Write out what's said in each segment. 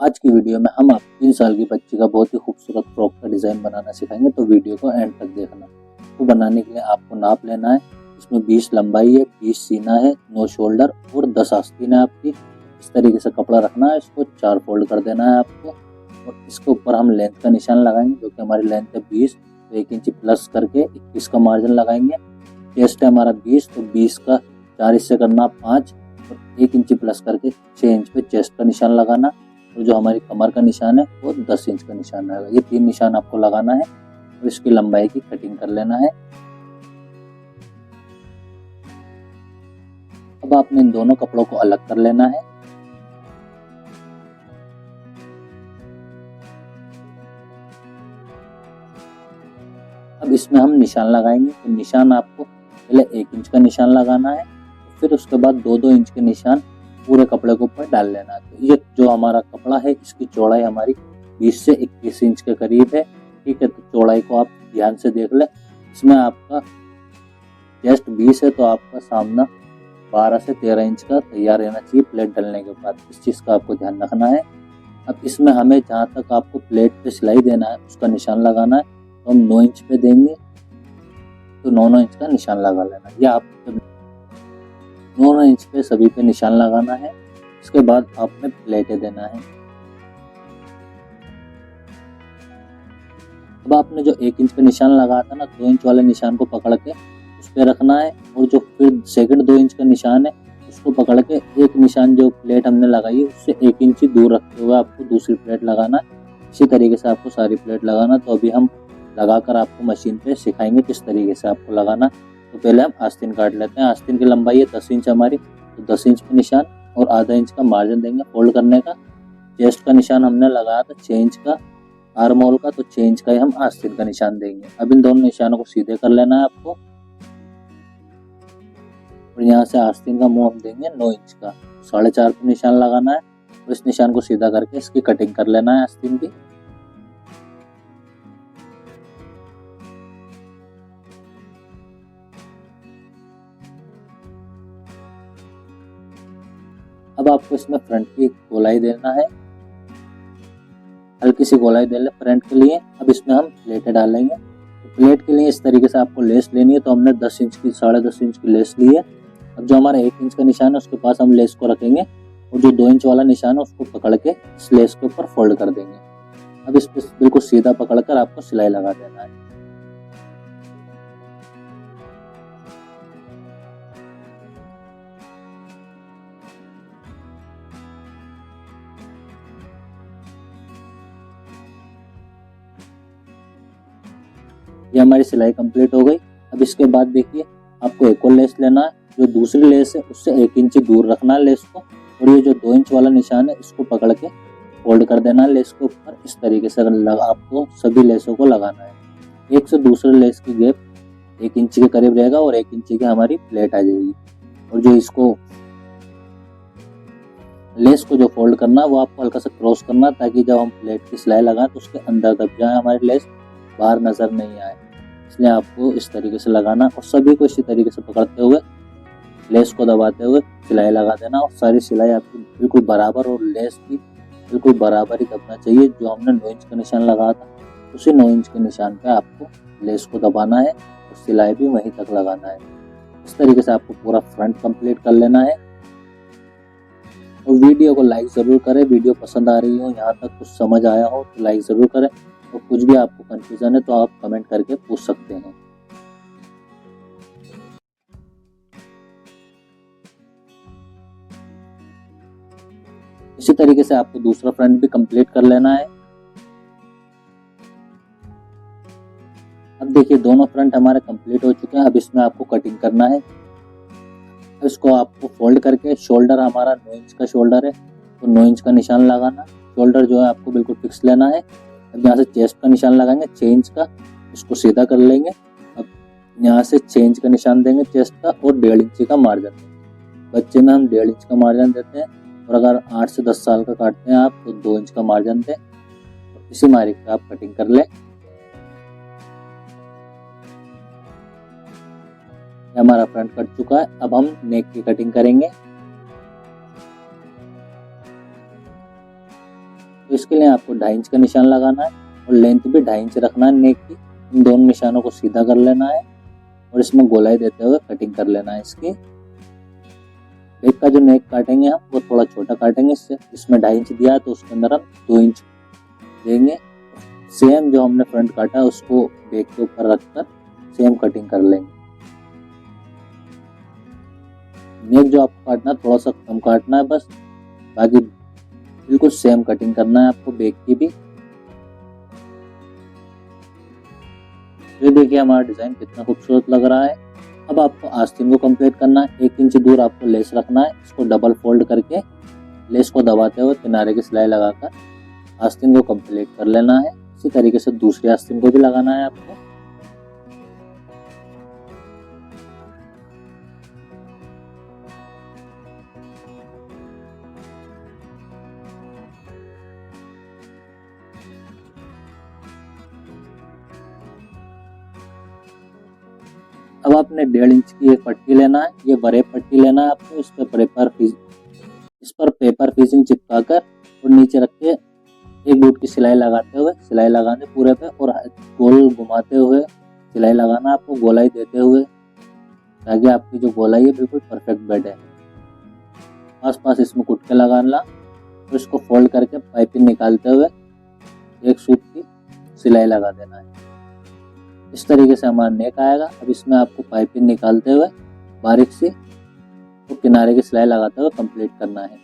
आज की वीडियो में हम आपको 3 साल की बच्ची का बहुत ही खूबसूरत फ्रॉक का डिज़ाइन बनाना सिखाएंगे, तो वीडियो को एंड तक देखना। तो बनाने के लिए आपको नाप लेना है। इसमें 20 लंबाई है, 20 सीना है, 9 शोल्डर और 10 आस्तीन है आपकी। इस तरीके से कपड़ा रखना है, इसको 4 फोल्ड कर देना है आपको। और इसके ऊपर हम लेंथ का निशान लगाएंगे, जो कि हमारी लेंथ है 20, तो 1 इंच प्लस करके 21 का मार्जिन लगाएंगे। चेस्ट है हमारा 20, तो 20 का 4 हिस्से करना 5 और 1 इंच प्लस करके 6 इंच पे चेस्ट का निशान लगाना। और जो हमारी कमर का निशान है वो 10 इंच का निशान आएगा। ये 3 निशान आपको लगाना है और इसकी लंबाई की कटिंग कर लेना है। अब आपने इन दोनों कपड़ों को अलग कर लेना है। अब इसमें हम निशान लगाएंगे, तो निशान आपको पहले 1 इंच का निशान लगाना है, फिर उसके बाद 2-2 इंच के निशान पूरे कपड़े के ऊपर डाल लेना है। तो ये जो हमारा कपड़ा है इसकी चौड़ाई हमारी 20 से 21 इंच के करीब है। ठीक है, तो चौड़ाई को आप ध्यान से देख ले। इसमें आपका चेस्ट 20 है, तो आपका सामना 12 से 13 इंच का तैयार रहना चाहिए प्लेट डलने के बाद। इस चीज़ का आपको ध्यान रखना है। अब इसमें हमें जहाँ तक आपको प्लेट पे सिलाई देना है उसका निशान लगाना है, तो हम 9 इंच पे देंगे, तो 9-9 इंच का निशान लगा लेना। या आप 9 इंच पे सभी पे निशान लगाना है। इसके बाद आपने प्लेटें देना है। अब आपने जो 1 इंच पे निशान लगाया था ना, 2 इंच वाले निशान को पकड़ के उस पे रखना है, और जो फिर सेकंड 2 इंच का निशान है उसको पकड़ के एक निशान जो प्लेट हमने लगाई है उससे 1 इंच ही दूर रखते हुए आपको दूसरी प्लेट लगाना है। इसी तरीके से आपको सारी प्लेट लगाना। तो अभी हम लगाकर आपको मशीन पे सिखाएंगे किस तरीके से आपको लगाना। तो पहले हम आस्तीन काट लेते हैं। आस्तीन की लंबाई है 10 इंच हमारी, तो 10 इंच पे निशान और आधा इंच का मार्जिन देंगे फोल्ड करने का। चेस्ट का निशान हमने लगाया था 6 इंच का, आर्म होल का, तो 6 इंच का ही हम आस्तीन का निशान देंगे। अब इन दोनों निशानों को सीधे कर लेना है आपको, और यहाँ से आस्तीन का मुंह हम देंगे 9 इंच का। 4.5 पे निशान लगाना है और इस निशान को सीधा करके इसकी कटिंग कर लेना है आस्तीन की। अब आपको इसमें फ्रंट की गोलाई देना है, हल्की सी गोलाई दे ले फ्रंट के लिए। अब इसमें हम प्लेटें डालेंगे। तो प्लेट के लिए इस तरीके से आपको लेस लेनी है, तो हमने 10 इंच की 10.5 इंच की लेस ली है। अब जो हमारा 1 इंच का निशान है उसके पास हम लेस को रखेंगे, और जो 2 इंच वाला निशान है उसको पकड़ के इस लेस के ऊपर फोल्ड कर देंगे। अब इस पे बिल्कुल सीधा पकड़कर आपको सिलाई लगा देना है। ये हमारी सिलाई कंप्लीट हो गई। अब इसके बाद देखिए आपको एक और लेस लेना है। जो दूसरी लेस है उससे 1 इंच दूर रखना है लेस को, और ये जो 2 इंच वाला निशान है इसको पकड़ के फोल्ड कर देना है लेस के ऊपर। इस तरीके से आपको सभी लेसों को लगाना है। एक से दूसरे लेस की गैप 1 इंच के करीब रहेगा और 1 इंच की हमारी प्लेट आ जाएगी। और जो इसको लेस को जो फोल्ड करना है वो आपको हल्का सा क्रॉस करना, ताकि जब हम प्लेट की सिलाई लगाएं तो उसके अंदर दब जाए हमारी लेस, बाहर नजर नहीं आए। इसलिए आपको इस तरीके से लगाना और सभी को इसी तरीके से पकड़ते हुए लेस को दबाते हुए सिलाई लगा देना। और सारी सिलाई आपकी बिल्कुल बराबर और लेस भी बिल्कुल बराबर ही दबना चाहिए। जो हमने 9 इंच का निशान लगाया था उसी 9 इंच के निशान पे आपको लेस को दबाना है और सिलाई भी वहीं तक लगाना है। इस तरीके से आपको पूरा फ्रंट कंप्लीट कर लेना है। और वीडियो को लाइक ज़रूर करें। वीडियो पसंद आ रही हो, यहाँ तक कुछ समझ आया हो तो लाइक ज़रूर करें। और कुछ भी आपको कंफ्यूजन है तो आप कमेंट करके पूछ सकते हैं। इसी तरीके से आपको दूसरा फ्रंट भी कंप्लीट कर लेना है। अब देखिए दोनों फ्रंट हमारे कंप्लीट हो चुके हैं। अब इसमें आपको कटिंग करना है। इसको आपको फोल्ड करके, शोल्डर हमारा 9 इंच का शोल्डर है, तो 9 इंच का निशान लगाना। शोल्डर जो है आपको बिल्कुल फिक्स लेना है। अब यहाँ से चेस्ट का निशान लगाएंगे 6 इंच का, इसको सीधा कर लेंगे। अब यहाँ से 6 इंच का निशान देंगे चेस्ट का और 1.5 इंच का मार्जिन देंगे। बच्चे में हम 1.5 इंच का मार्जिन देते हैं, और अगर 8 से 10 साल का काटते हैं आप तो 2 इंच का मार्जिन दें। इसी मार्क पे आप कटिंग कर लें। हमारा फ्रंट कट चुका है। अब हम नेक की कटिंग करेंगे। तो इसके लिए आपको 2.5 इंच का निशान लगाना है और लेंथ भी 2.5 इंच रखना है नेक की। इन दोनों निशानों को सीधा कर लेना है और इसमें गोलाई देते हुए कटिंग कर लेना है इसकी। बैक का जो नेक काटेंगे हम वो थोड़ा छोटा काटेंगे, इसमें 2.5 इंच दिया है तो उसके अंदर हम 2 इंच देंगे। सेम जो हमने फ्रंट काटा है उसको बैक के ऊपर रखकर सेम कटिंग कर लेंगे। नेक जो आपको काटना है थोड़ा सा कम काटना है बस, बाकी बिल्कुल सेम कटिंग करना है आपको बैक की भी। ये देखिए हमारा डिजाइन कितना खूबसूरत लग रहा है। अब आपको आस्तीन को कंप्लीट करना है। 1 इंच दूर आपको लेस रखना है, इसको डबल फोल्ड करके लेस को दबाते हुए किनारे की सिलाई लगाकर आस्तीन को कंप्लीट कर लेना है। इसी तरीके से दूसरी आस्तीन को भी लगाना है आपको। अब आपने 1.5 इंच की एक पट्टी लेना है, ये बरेब पट्टी लेना है आपको। इस पर पेपर फिजिंग चिपका कर और नीचे रख के 1 बूट की सिलाई लगाते हुए सिलाई लगाने पूरे पे और गोल घुमाते हुए सिलाई लगाना आपको, गोलाई देते हुए, ताकि आपकी जो गोलाई है बिल्कुल परफेक्ट बैठे। आसपास इसमें कुटके लगाना और इसको फोल्ड करके पाइपिंग निकालते हुए एक सूत की सिलाई लगा देना है। इस तरीके से हमारा नेक आएगा। अब इसमें आपको पाइपिंग निकालते हुए बारीक सी तो किनारे की सिलाई लगाते हुए कंप्लीट करना है।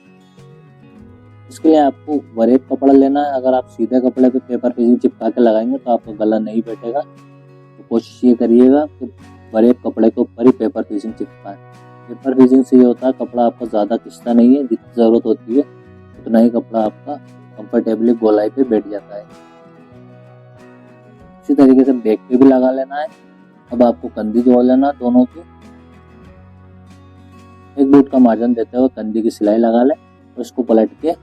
इसके लिए आपको बरेब कपड़ा लेना है। अगर आप सीधे कपड़े पे पेपर फिजिंग चिपका के लगाएंगे तो आपका गला नहीं बैठेगा, तो कोशिश ये करिएगा कि बरेब कपड़े के ऊपर ही पेपर फिजिंग चिपकाएं। पेपर फिजिंग से ये होता है कपड़ा आपका ज़्यादा खिंचता नहीं है, जितनी ज़रूरत होती है उतना ही कपड़ा आपका कंफर्टेबली गोलाई पे बैठ जाता है। इसी तरीके से बैक पे भी लगा लेना है। अब आपको कंधी जोड़ लेना दोनों की। 1 बूट का मार्जिन देते हुए कंधी की सिलाई लगा ले और इसको पलट के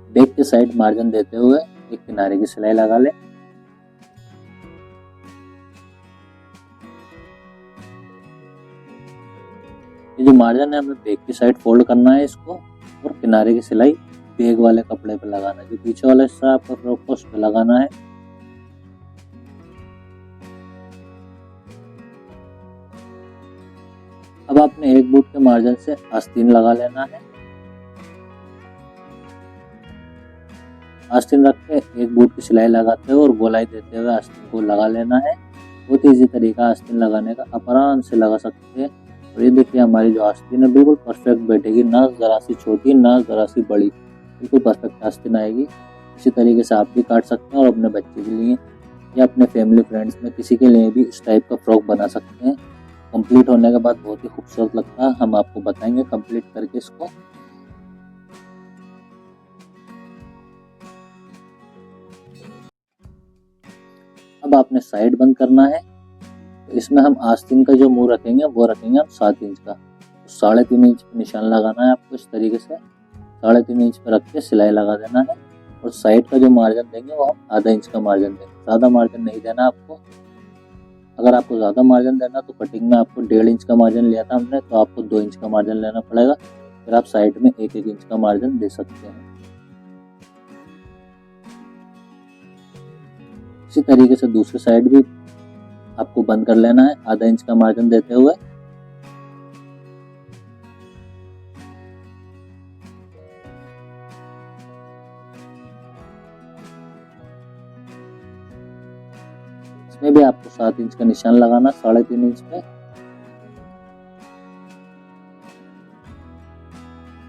बैक के साइड मार्जिन देते हुए एक किनारे की सिलाई लगा ले। ये जो मार्जिन है हमें बैक की साइड फोल्ड करना है इसको और किनारे की सिलाई बैक वाले कपड़े पे लगाना है। जो पीछे वाला हिस्सा आपका फ्रॉक को उस पे लगाना है। अब आपने 1 बूट के मार्जिन से आस्तीन लगा लेना है। आस्तीन रख के 1 बूट की सिलाई लगाते हुए और गोलाई देते हुए आस्तीन को लगा लेना है। बहुत ईजी तरीका आस्तीन लगाने का, आप आराम से लगा सकते हैं। और ये देखिए हमारी जो आस्तीन है बिल्कुल परफेक्ट बैठेगी, ना ज़रा सी छोटी ना ज़रा सी बड़ी, बिल्कुल परफेक्ट आस्तीन आएगी। इसी तरीके से आप भी काट सकते हैं और अपने बच्चे के लिए या अपने फैमिली फ्रेंड्स में किसी के लिए भी इस टाइप का फ्रॉक बना सकते हैं। कंप्लीट होने के बाद बहुत ही खूबसूरत लगता है। हम आपको बताएंगे कंप्लीट करके इसको। अब आपने साइड बंद करना है। तो इसमें हम आस्तीन का जो मुंह रखेंगे वो रखेंगे हम 7 इंच का। तो 3.5 इंच पे निशान लगाना है आपको। इस तरीके से 3.5 इंच पे रख के सिलाई लगा देना है और साइड का जो मार्जिन देंगे वो हम आधा इंच का मार्जिन देंगे, ज़्यादा मार्जिन नहीं देना आपको। अगर आपको ज़्यादा मार्जिन देना तो कटिंग में आपको 1.5 इंच का मार्जिन लिया था हमने, तो आपको 2 इंच का मार्जिन लेना पड़ेगा। फिर आप साइड में 1-1 इंच का मार्जिन दे सकते हैं। इसी तरीके से दूसरी साइड भी आपको बंद कर लेना है आधा इंच का मार्जिन देते हुए। इसमें भी आपको 7 इंच का निशान लगाना 3.5 इंच पे।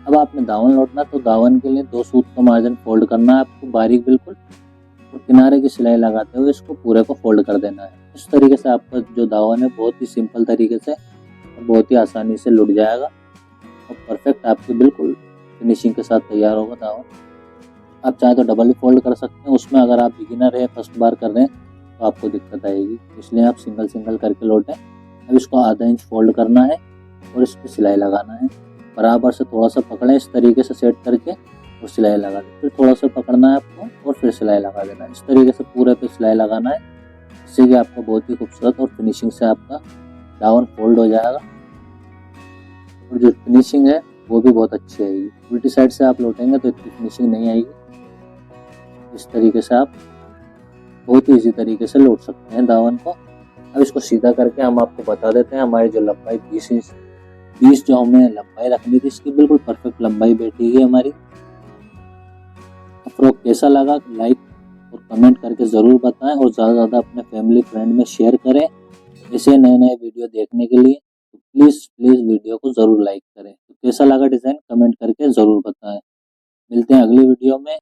अब आपने दावन लौटना, तो दावन के लिए 2 सूत का मार्जिन फोल्ड करना है आपको बारीक बिल्कुल, और किनारे की सिलाई लगाते हुए इसको पूरे को फोल्ड कर देना है। इस तरीके से आपका जो दावन है बहुत ही सिंपल तरीके से और बहुत ही आसानी से लुट जाएगा और परफेक्ट आपकी बिल्कुल फिनिशिंग के साथ तैयार होगा दावन। आप चाहे तो डबल भी फोल्ड कर सकते हैं, उसमें अगर आप बिगिनर है, फर्स्ट बार कर रहे हैं तो आपको दिक्कत आएगी, इसलिए आप सिंगल करके लौटें। अब इसको आधा इंच फोल्ड करना है और इस पर सिलाई लगाना है। बराबर से थोड़ा सा पकड़ें इस तरीके से सेट करके और सिलाई लगा दें। फिर थोड़ा सा पकड़ना है आपको और फिर सिलाई लगा देना है। इस तरीके से पूरे पे सिलाई लगाना है, इससे कि आपका बहुत ही खूबसूरत और फिनिशिंग से आपका दावन फोल्ड हो जाएगा और जो फिनिशिंग है वो भी बहुत अच्छी आएगी। उल्टी साइड से आप लौटेंगे तो इतनी फिनिशिंग नहीं आएगी। इस तरीके से आप बहुत ईजी तरीके से लौट सकते हैं दामन को। अब इसको सीधा करके हम आपको बता देते हैं हमारी जो लंबाई 20 जो हमें लंबाई रखनी थी इसकी बिल्कुल परफेक्ट लंबाई बैठी है हमारी। फ्रॉक कैसा लगा लाइक और कमेंट करके ज़रूर बताएं और ज़्यादा से ज़्यादा अपने फैमिली फ्रेंड में शेयर करें। ऐसे नए नए वीडियो देखने के लिए तो प्लीज़ वीडियो को ज़रूर लाइक करें। तो कैसा लगा डिज़ाइन कमेंट करके ज़रूर बताएं। मिलते हैं अगली वीडियो में।